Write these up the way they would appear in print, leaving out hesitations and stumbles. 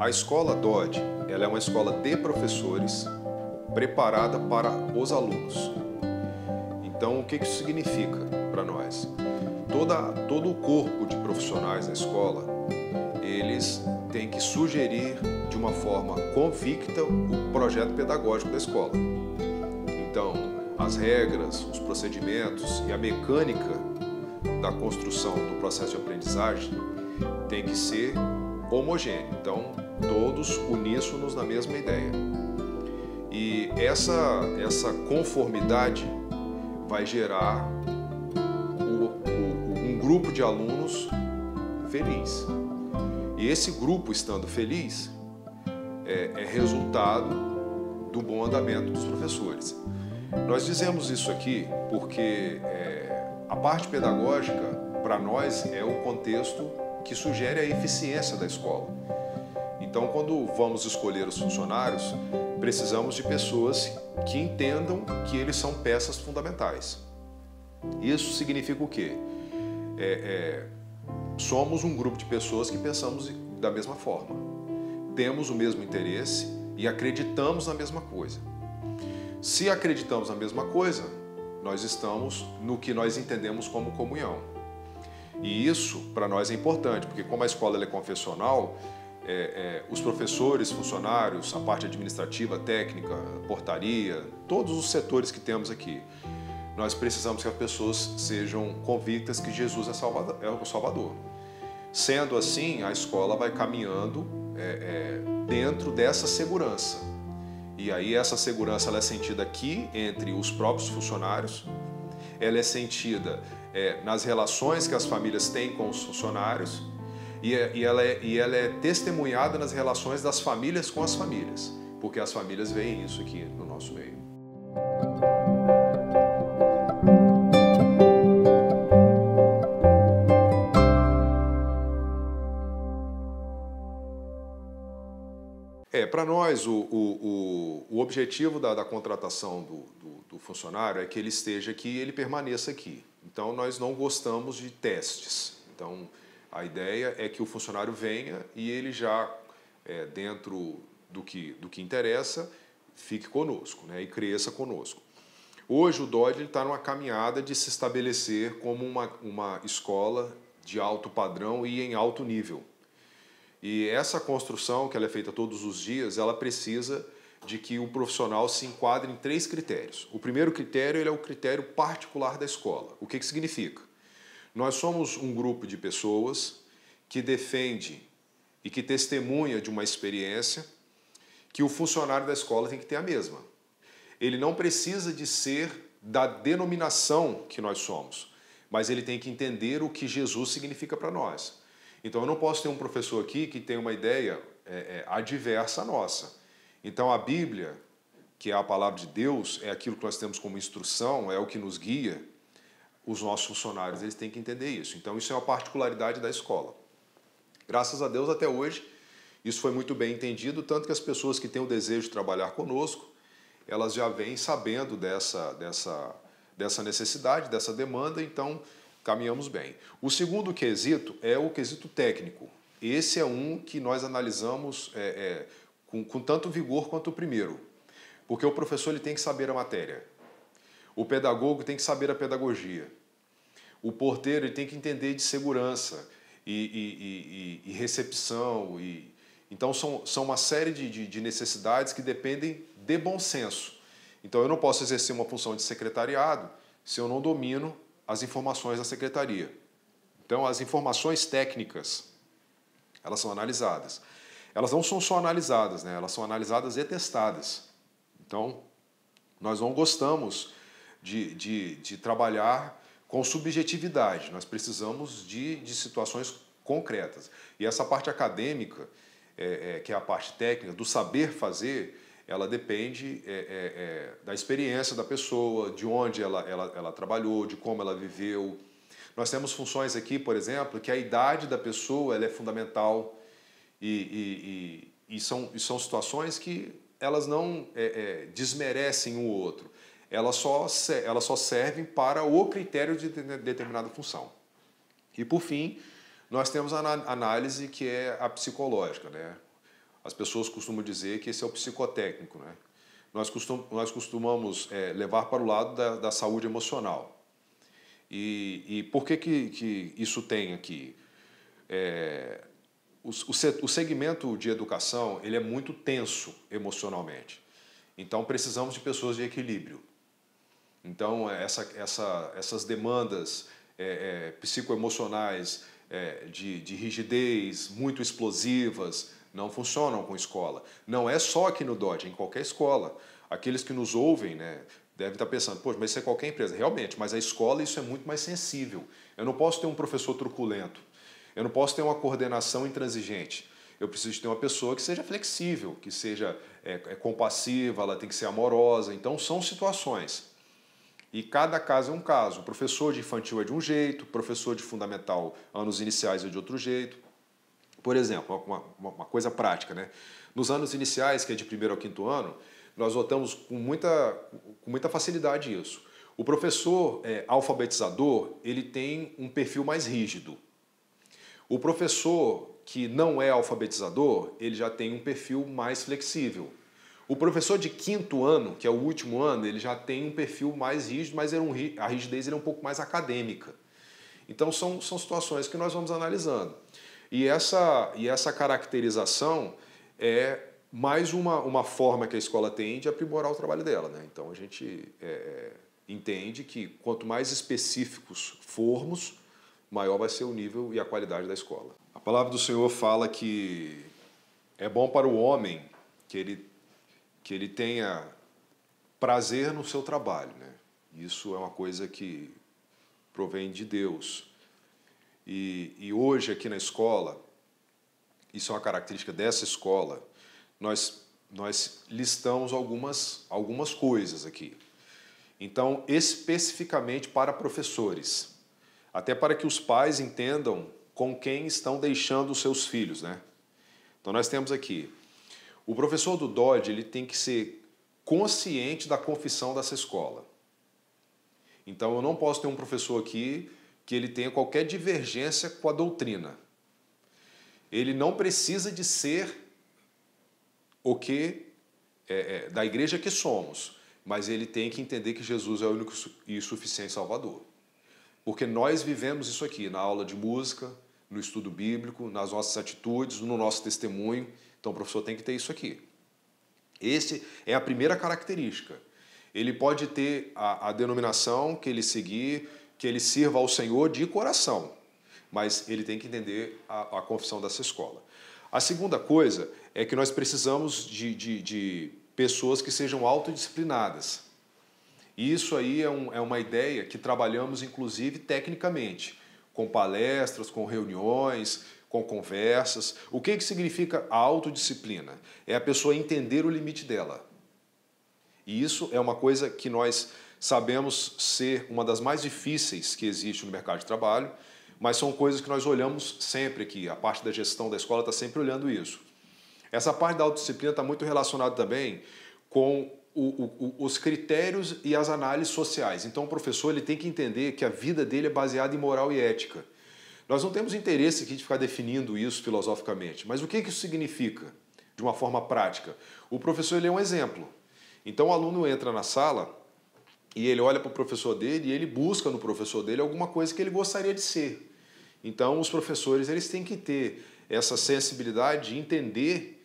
A escola DOD, ela é uma escola de professores preparada para os alunos. Então, o que isso significa para nós? Todo o corpo de profissionais da escola, eles têm que sugerir de uma forma convicta o projeto pedagógico da escola. Então, as regras, os procedimentos e a mecânica da construção do processo de aprendizagem tem que ser homogêneo. Então, todos uníssonos na mesma ideia. E essa conformidade vai gerar um grupo de alunos feliz. E esse grupo estando feliz é resultado do bom andamento dos professores. Nós dizemos isso aqui porque a parte pedagógica, para nós, é o contexto que sugere a eficiência da escola. Então, quando vamos escolher os funcionários, precisamos de pessoas que entendam que eles são peças fundamentais. Isso significa o quê? Somos um grupo de pessoas que pensamos da mesma forma. Temos o mesmo interesse e acreditamos na mesma coisa. Se acreditamos na mesma coisa, nós estamos no que nós entendemos como comunhão. E isso, para nós, é importante, porque como a escola é confessional, os professores, funcionários, a parte administrativa, técnica, portaria, todos os setores que temos aqui, nós precisamos que as pessoas sejam convictas que Jesus é o Salvador. Sendo assim, a escola vai caminhando dentro dessa segurança. E aí essa segurança ela é sentida aqui entre os próprios funcionários, ela é sentida nas relações que as famílias têm com os funcionários e ela é testemunhada nas relações das famílias com as famílias, porque as famílias veem isso aqui no nosso meio. Para nós, o objetivo da contratação do funcionário é que ele esteja aqui e ele permaneça aqui. Então, nós não gostamos de testes. Então, a ideia é que o funcionário venha e ele já, dentro do que interessa, fique conosco, né, e cresça conosco. Hoje, o DOD está numa caminhada de se estabelecer como uma escola de alto padrão e em alto nível. E essa construção, que ela é feita todos os dias, ela precisa de que o profissional se enquadre em 3 critérios. O primeiro critério ele é o critério particular da escola. O que significa? Nós somos um grupo de pessoas que defende e que testemunha de uma experiência que o funcionário da escola tem que ter a mesma. Ele não precisa de ser da denominação que nós somos, mas ele tem que entender o que Jesus significa para nós. Então, eu não posso ter um professor aqui que tem uma ideia adversa à nossa. Então, a Bíblia, que é a palavra de Deus, é aquilo que nós temos como instrução, é o que nos guia. Os nossos funcionários eles têm que entender isso. Então, isso é uma particularidade da escola. Graças a Deus, até hoje, isso foi muito bem entendido, tanto que as pessoas que têm o desejo de trabalhar conosco, elas já vêm sabendo dessa necessidade, dessa demanda, então caminhamos bem. O segundo quesito é o quesito técnico. Esse é um que nós analisamos com tanto vigor quanto o primeiro, porque o professor ele tem que saber a matéria, o pedagogo tem que saber a pedagogia, o porteiro ele tem que entender de segurança e recepção. Então são uma série de necessidades que dependem de bom senso. Então eu não posso exercer uma função de secretariado se eu não domino as informações da secretaria. Então, as informações técnicas, elas são analisadas. Elas não são só analisadas, né? Elas são analisadas e testadas. Então, nós não gostamos de trabalhar com subjetividade. Nós precisamos de situações concretas. E essa parte acadêmica, que é a parte técnica, do saber fazer, ela depende da experiência da pessoa, de onde ela trabalhou, de como ela viveu. Nós temos funções aqui, por exemplo, que a idade da pessoa ela é fundamental e são situações que elas não desmerecem um ou outro. Elas só servem para o critério de determinada função. E, por fim, nós temos a análise que é a psicológica, né? As pessoas costumam dizer que esse é o psicotécnico, né? Nós costumamos levar para o lado da saúde emocional. E por que isso tem aqui? O segmento de educação ele é muito tenso emocionalmente. Então, precisamos de pessoas de equilíbrio. Então, essas demandas psicoemocionais de rigidez, muito explosivas, não funcionam com escola. Não é só aqui no Dodge, é em qualquer escola. Aqueles que nos ouvem, né, devem estar pensando, poxa, mas isso é qualquer empresa. Realmente, mas a escola isso é muito mais sensível. Eu não posso ter um professor truculento. Eu não posso ter uma coordenação intransigente. Eu preciso ter uma pessoa que seja flexível, que seja compassiva, ela tem que ser amorosa. Então, são situações. E cada caso é um caso. O professor de infantil é de um jeito, o professor de fundamental, anos iniciais, é de outro jeito. Por exemplo, uma coisa prática, né? Nos anos iniciais, que é de 1º ao 5º ano, nós notamos com muita facilidade isso. O professor alfabetizador, ele tem um perfil mais rígido. O professor que não é alfabetizador, ele já tem um perfil mais flexível. O professor de 5º ano, que é o último ano, ele já tem um perfil mais rígido, mas a rigidez ele é um pouco mais acadêmica. Então são situações que nós vamos analisando. E essa caracterização é mais uma forma que a escola tem de aprimorar o trabalho dela, né? Então a gente entende que quanto mais específicos formos, maior vai ser o nível e a qualidade da escola. A palavra do Senhor fala que é bom para o homem que ele tenha prazer no seu trabalho, né? Isso é uma coisa que provém de Deus. E hoje aqui na escola, isso é uma característica dessa escola, nós listamos algumas coisas aqui. Então, especificamente para professores, até para que os pais entendam com quem estão deixando os seus filhos, né? Então, nós temos aqui, o professor do Dodge ele tem que ser consciente da confissão dessa escola. Então, eu não posso ter um professor aqui que ele tenha qualquer divergência com a doutrina. Ele não precisa de ser o que da igreja que somos, mas ele tem que entender que Jesus é o único e suficiente Salvador. Porque nós vivemos isso aqui na aula de música, no estudo bíblico, nas nossas atitudes, no nosso testemunho. Então o professor tem que ter isso aqui. Esse é a primeira característica. Ele pode ter a denominação que ele seguir, que ele sirva ao Senhor de coração, mas ele tem que entender a confissão dessa escola. A segunda coisa é que nós precisamos de pessoas que sejam autodisciplinadas. E isso aí é uma ideia que trabalhamos, inclusive, tecnicamente, com palestras, com reuniões, com conversas. O que significa a autodisciplina? É a pessoa entender o limite dela. E isso é uma coisa que nós sabemos ser uma das mais difíceis que existe no mercado de trabalho, mas são coisas que nós olhamos sempre aqui. A parte da gestão da escola está sempre olhando isso. Essa parte da autodisciplina está muito relacionada também com os critérios e as análises sociais. Então o professor ele tem que entender que a vida dele é baseada em moral e ética. Nós não temos interesse aqui de ficar definindo isso filosoficamente, mas o que isso significa de uma forma prática? O professor ele é um exemplo. Então o aluno entra na sala e ele olha para o professor dele e ele busca no professor dele alguma coisa que ele gostaria de ser. Então os professores eles têm que ter essa sensibilidade de entender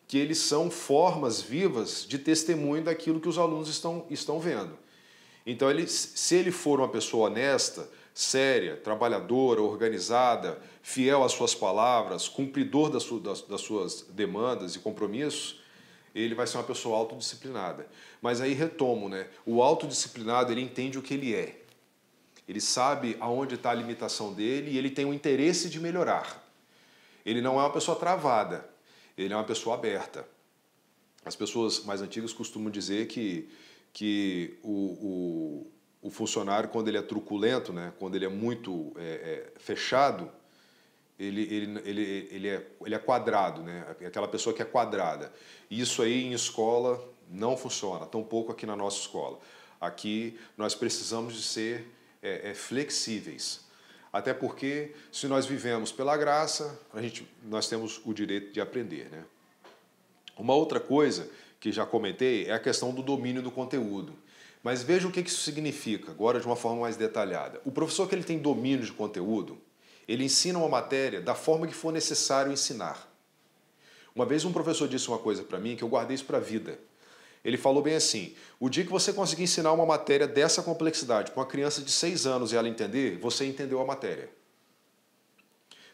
que eles são formas vivas de testemunho daquilo que os alunos estão vendo. Então, se ele for uma pessoa honesta, séria, trabalhadora, organizada, fiel às suas palavras, cumpridor das suas demandas e compromissos, ele vai ser uma pessoa autodisciplinada. Mas aí retomo, né? O autodisciplinado, ele entende o que ele é. Ele sabe aonde está a limitação dele e ele tem o interesse de melhorar. Ele não é uma pessoa travada. Ele é uma pessoa aberta. As pessoas mais antigas costumam dizer que o funcionário, quando ele é truculento, né, quando ele é muito fechado, ele é quadrado, né, aquela pessoa que é quadrada. E isso aí em escola não funciona, tampouco aqui na nossa escola. Aqui nós precisamos de ser flexíveis. Até porque, se nós vivemos pela graça, nós temos o direito de aprender, né? Uma outra coisa que já comentei é a questão do domínio do conteúdo. Mas veja o que isso significa, agora de uma forma mais detalhada. O professor que ele tem domínio de conteúdo, ele ensina uma matéria da forma que for necessário ensinar. Uma vez um professor disse uma coisa para mim que eu guardei isso para a vida. Ele falou bem assim, o dia que você conseguir ensinar uma matéria dessa complexidade para uma criança de 6 anos e ela entender, você entendeu a matéria.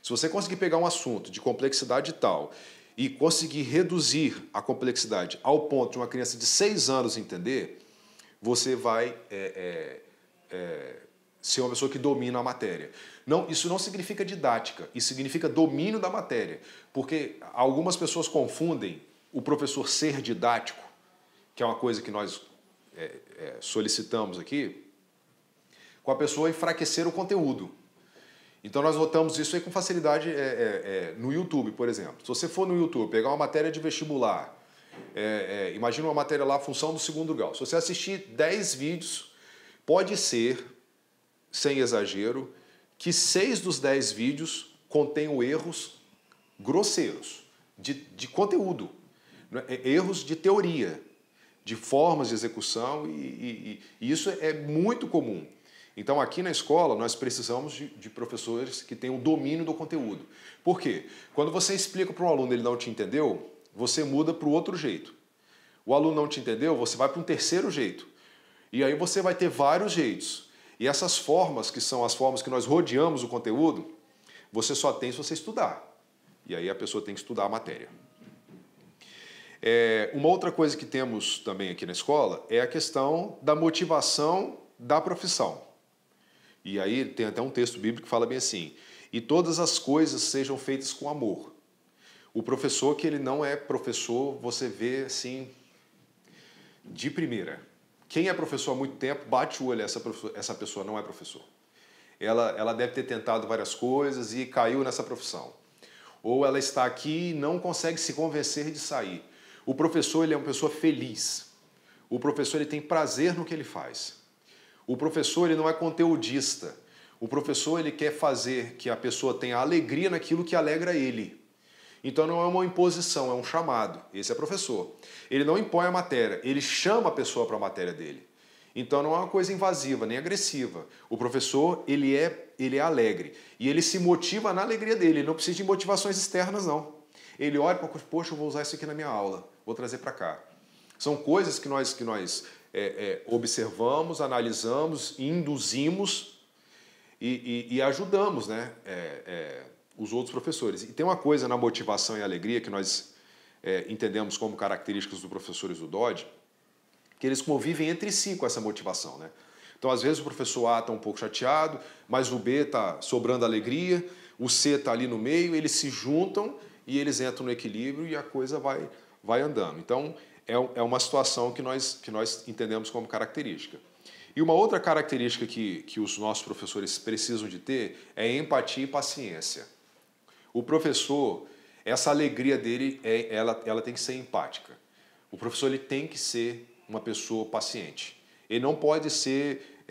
Se você conseguir pegar um assunto de complexidade tal e conseguir reduzir a complexidade ao ponto de uma criança de 6 anos entender, você vai ser uma pessoa que domina a matéria. Não, isso não significa didática, isso significa domínio da matéria. Porque algumas pessoas confundem o professor ser didático, que é uma coisa que nós solicitamos aqui, com a pessoa enfraquecer o conteúdo. Então nós notamos isso aí com facilidade no YouTube, por exemplo. Se você for no YouTube, pegar uma matéria de vestibular, imagina uma matéria lá, função do segundo grau. Se você assistir 10 vídeos, pode ser, sem exagero, que 6 dos 10 vídeos contenham erros grosseiros de conteúdo, erros de teoria, de formas de execução, e isso é muito comum. Então, aqui na escola, nós precisamos de professores que tenham domínio do conteúdo. Por quê? Quando você explica para um aluno e ele não te entendeu, você muda para o outro jeito. O aluno não te entendeu, você vai para um terceiro jeito. E aí você vai ter vários jeitos. E essas formas, que são as formas que nós rodeamos o conteúdo, você só tem se você estudar. E aí a pessoa tem que estudar a matéria. Uma outra coisa que temos também aqui na escola é a questão da motivação da profissão. E aí tem até um texto bíblico que fala bem assim, e todas as coisas sejam feitas com amor. O professor que ele não é professor, você vê assim, de primeira. Quem é professor há muito tempo, bate o olho, essa pessoa não é professor. Ela deve ter tentado várias coisas e caiu nessa profissão. Ou ela está aqui e não consegue se convencer de sair. O professor ele é uma pessoa feliz. O professor ele tem prazer no que ele faz. O professor ele não é conteudista. O professor ele quer fazer que a pessoa tenha alegria naquilo que alegra ele. Então não é uma imposição, é um chamado. Esse é professor. Ele não impõe a matéria, ele chama a pessoa para a matéria dele. Então não é uma coisa invasiva, nem agressiva. O professor ele é alegre. E ele se motiva na alegria dele. Ele não precisa de motivações externas, não. Ele olha para poxa, eu vou usar isso aqui na minha aula. Vou trazer para cá. São coisas que nós observamos, analisamos, induzimos e ajudamos, né? Os outros professores. E tem uma coisa na motivação e alegria que nós entendemos como características dos professores do Dodge, que eles convivem entre si com essa motivação, né? Então, às vezes, o professor A está um pouco chateado, mas o B está sobrando alegria, o C está ali no meio, eles se juntam e eles entram no equilíbrio e a coisa vai andando. Então, é uma situação que nós entendemos como característica. E uma outra característica que os nossos professores precisam de ter é empatia e paciência. O professor, essa alegria dele, ela tem que ser empática. O professor ele tem que ser uma pessoa paciente. Ele não pode ser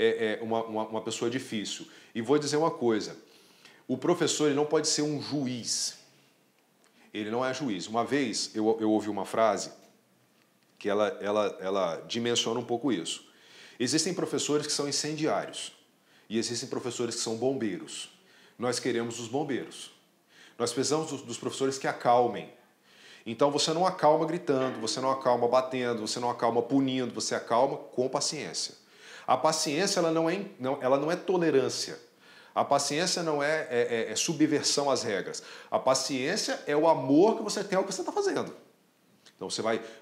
uma pessoa difícil. E vou dizer uma coisa, o professor ele não pode ser um juiz. Ele não é juiz. Uma vez eu ouvi uma frase que ela dimensiona um pouco isso. Existem professores que são incendiários e existem professores que são bombeiros. Nós queremos os bombeiros. Nós precisamos dos professores que acalmem. Então você não acalma gritando, você não acalma batendo, você não acalma punindo, você acalma com paciência. A paciência ela não é tolerância. A paciência não é subversão às regras. A paciência é o amor que você tem ao que você está fazendo. Então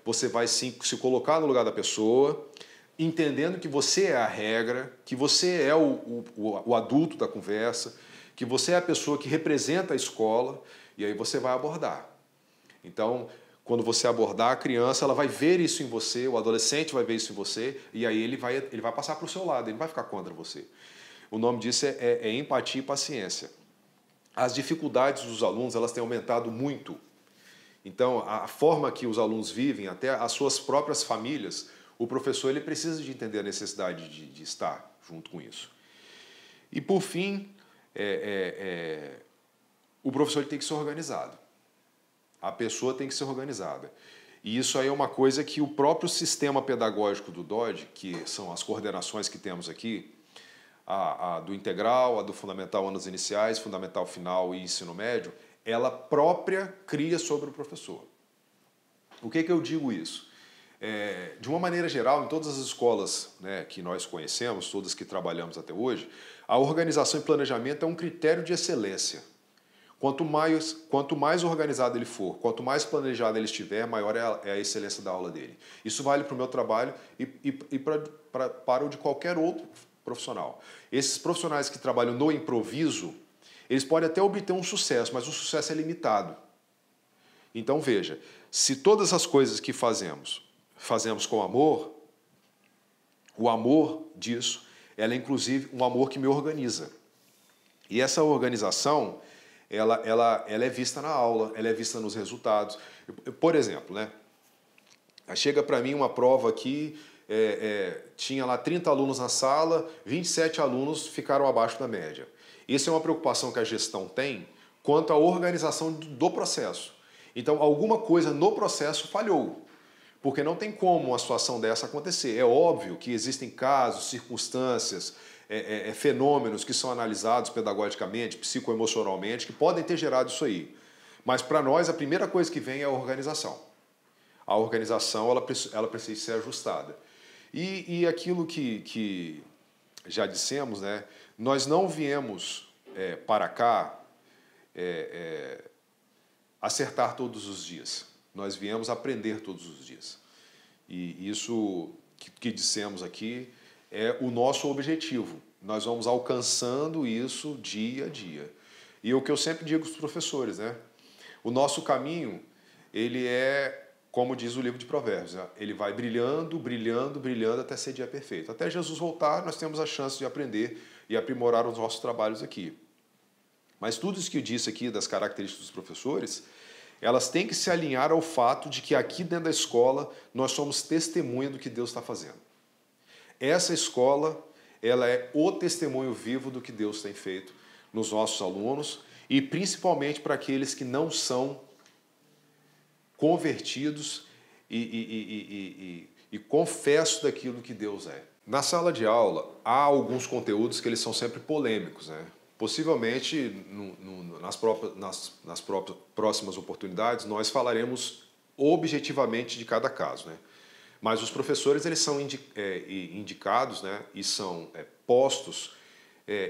você vai sim, se colocar no lugar da pessoa, entendendo que você é a regra, que você é o adulto da conversa, que você é a pessoa que representa a escola, e aí você vai abordar. Então, quando você abordar a criança, ela vai ver isso em você, o adolescente vai ver isso em você, e aí ele vai passar para o seu lado, ele não vai ficar contra você. O nome disso é empatia e paciência. As dificuldades dos alunos elas têm aumentado muito. Então, a forma que os alunos vivem, até as suas próprias famílias, o professor ele precisa de entender a necessidade de estar junto com isso. E, por fim, o professor ele tem que ser organizado. A pessoa tem que ser organizada. E isso aí é uma coisa que o próprio sistema pedagógico do DOD, que são as coordenações que temos aqui, a do integral, a do fundamental anos iniciais, fundamental final e ensino médio, ela própria cria sobre o professor. O que eu digo isso? De uma maneira geral, em todas as escolas, né, que nós conhecemos, todas que trabalhamos até hoje, a organização e planejamento é um critério de excelência. Quanto mais organizado ele for, quanto mais planejado ele estiver, maior é a excelência da aula dele. Isso vale para o meu trabalho e para o de qualquer outro profissional. Esses profissionais que trabalham no improviso, eles podem até obter um sucesso, mas o sucesso é limitado. Então veja, se todas as coisas que fazemos com amor, o amor disso, ela é inclusive um amor que me organiza. E essa organização, ela é vista na aula, ela é vista nos resultados. Por exemplo, né? Chega para mim uma prova aqui, tinha lá 30 alunos na sala, 27 alunos ficaram abaixo da média. Isso é uma preocupação que a gestão tem quanto à organização do processo. Então, alguma coisa no processo falhou, porque não tem como uma situação dessa acontecer. É óbvio que existem casos, circunstâncias, fenômenos que são analisados pedagogicamente, psicoemocionalmente, que podem ter gerado isso aí. Mas para nós a primeira coisa que vem é a organização. A organização ela precisa ser ajustada. E aquilo que já dissemos, né, nós não viemos para cá acertar todos os dias. Nós viemos aprender todos os dias. E isso que dissemos aqui é o nosso objetivo. Nós vamos alcançando isso dia a dia. E o que eu sempre digo para os professores, né? O nosso caminho, ele é, como diz o livro de Provérbios, né? Ele vai brilhando, brilhando, brilhando até ser dia perfeito. Até Jesus voltar, nós temos a chance de aprender e aprimorar os nossos trabalhos aqui. Mas tudo isso que eu disse aqui das características dos professores, elas têm que se alinhar ao fato de que aqui dentro da escola nós somos testemunha do que Deus está fazendo. Essa escola, ela é o testemunho vivo do que Deus tem feito nos nossos alunos e principalmente para aqueles que não são convertidos e confessos daquilo que Deus é. Na sala de aula, há alguns conteúdos que eles são sempre polêmicos, né? Possivelmente, nas próximas oportunidades, nós falaremos objetivamente de cada caso, né? Mas os professores eles são indicados, né, e são postos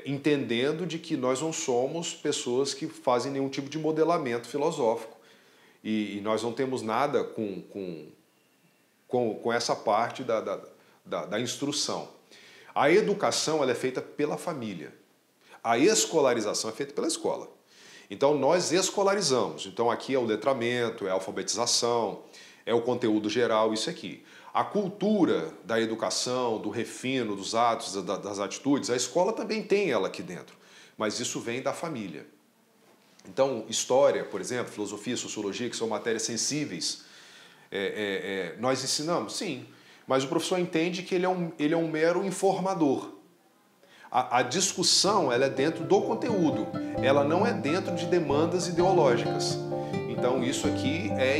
entendendo de que nós não somos pessoas que fazem nenhum tipo de modelamento filosófico e nós não temos nada com essa parte da instrução. A educação ela é feita pela família. A escolarização é feita pela escola. Então nós escolarizamos. Então aqui é o letramento, é a alfabetização, é o conteúdo geral, isso aqui. A cultura da educação, do refino, dos atos, das atitudes, a escola também tem ela aqui dentro, mas isso vem da família. Então, história, por exemplo, filosofia, sociologia, que são matérias sensíveis, nós ensinamos? Sim, mas o professor entende que ele é um mero informador. A discussão ela é dentro do conteúdo, ela não é dentro de demandas ideológicas. Então, isso aqui é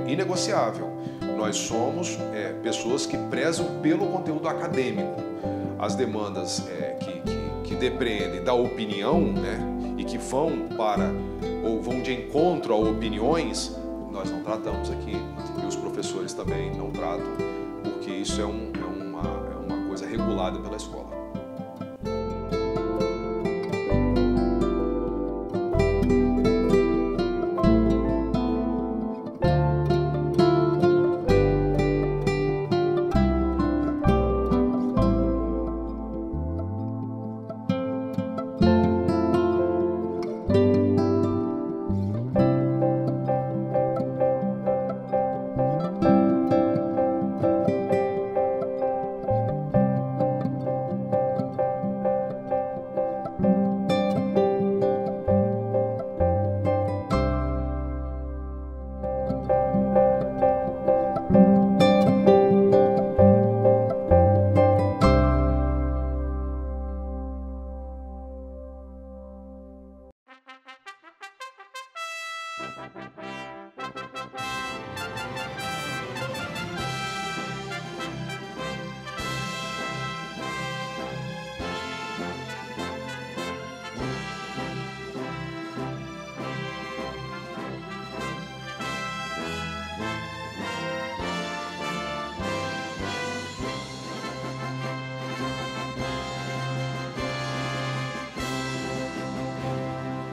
inegociável. Nós somos pessoas que prezam pelo conteúdo acadêmico. As demandas que depreendem da opinião, né, e que vão de encontro a opiniões, nós não tratamos aqui. E os professores também não tratam, porque isso é uma coisa regulada pela escola.